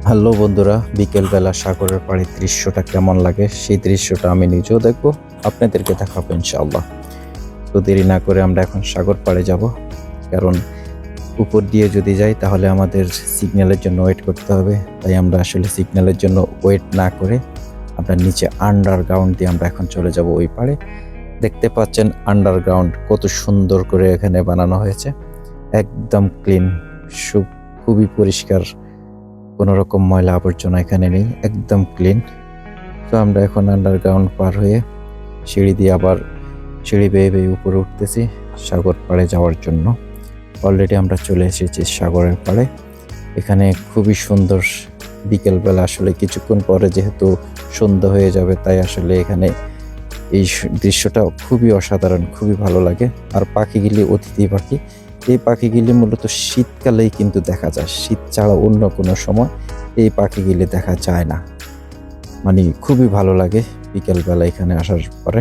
Hello বন্ধুরা, বিকেলবেলা সাগরের পাড়ের দৃশ্যটা কেমন লাগে সেই দৃশ্যটা আমি নিজেও দেখব, আপনাদেরকে দেখাবো ইনশাআল্লাহ। তো দেরি না করে আমরা এখন সাগর পাড়ে যাব, কারণ উপর দিয়ে যদি যাই তাহলে আমাদের সিগন্যালের জন্য ওয়েট করতে হবে। তাই আমরা আসলে সিগন্যালের জন্য ওয়েট না করে আমরা নিচে আন্ডারগ্রাউন্ড দিয়ে আমরা এখন চলে যাব ওই পাড়ে। দেখতে পাচ্ছেন আন্ডারগ্রাউন্ড কত সুন্দর করে এখানে বানানো হয়েছে, একদম ক্লিন, খুবই পরিষ্কার, কোনো রকম ময়লা আবর্জনা এখানে নেই, একদম ক্লিন। তো আমরা এখন আন্ডারগ্রাউন্ড পার হয়ে সিঁড়ি দিয়ে আবার সিঁড়ি বেয়ে বেয়ে উপরে উঠতেছি সাগর পাড়ে যাওয়ার জন্য। অলরেডি আমরা চলে এসেছি সাগরের পাড়ে। এখানে খুবই সুন্দর, বিকেলবেলা আসলে কিছুক্ষণ পরে যেহেতু সন্ধ্যা হয়ে যাবে, তাই আসলে এখানে এই দৃশ্যটা খুবই অসাধারণ, খুবই ভালো লাগে। আর পাখিগুলি অতিথি পাখি, এই পাখিগুলি মূলত শীতকালেই কিন্তু দেখা যায়, শীত ছাড়া অন্য কোনো সময় এই পাখিগুলি দেখা যায় না। মানে খুবই ভালো লাগে বিকেলবেলা এখানে আসার পরে।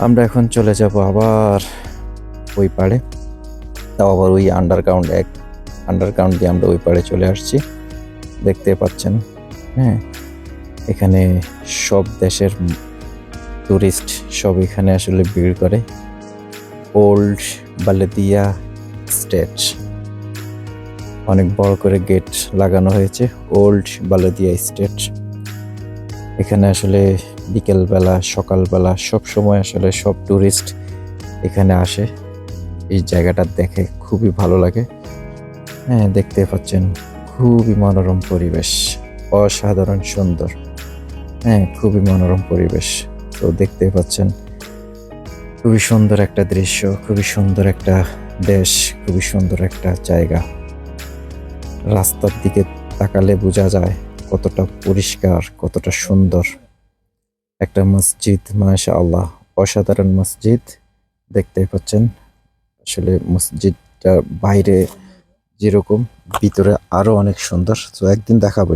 আমরা এখন চলে যাব আবার ওই পাড়ে, তাও আবার ওই আন্ডারগ্রাউন্ড দিয়ে আমরা ওই পাড়ে চলে আসছি। দেখতে পাচ্ছেন, হ্যাঁ, এখানে সব দেশের টুরিস্ট সব এখানে আসলে ভিড় করে। ওল্ড বালেদিয়া স্টেট, অনেক বড় করে গেট লাগানো হয়েছে, ওল্ড বালেদিয়া স্টেট। এখানে আসলে বিকেলবেলা সকালবেলা সব সময় আসলে সব টুরিস্ট এখানে আসে, এই জায়গাটা দেখে খুবই ভালো লাগে। হ্যাঁ, দেখতে পাচ্ছেন খুবই মনোরম পরিবেশ, অসাধারণ সুন্দর। হ্যাঁ, খুবই মনোরম পরিবেশ। তো দেখতে পাচ্ছেন খুবই সুন্দর একটা দৃশ্য, খুবই সুন্দর একটা দেশ, খুবই সুন্দর একটা জায়গা। রাস্তার দিকে তাকালে বোঝা যায় কতটা পরিষ্কার, কতটা সুন্দর একটা মসজিদ। মাশাআল্লাহ, অসাধারণ মসজিদ। দেখতে পাচ্ছেন আসলে মসজিদটা বাইরে যেরকম, ভিতরে আরো অনেক সুন্দর। তো একদিন দেখাবো।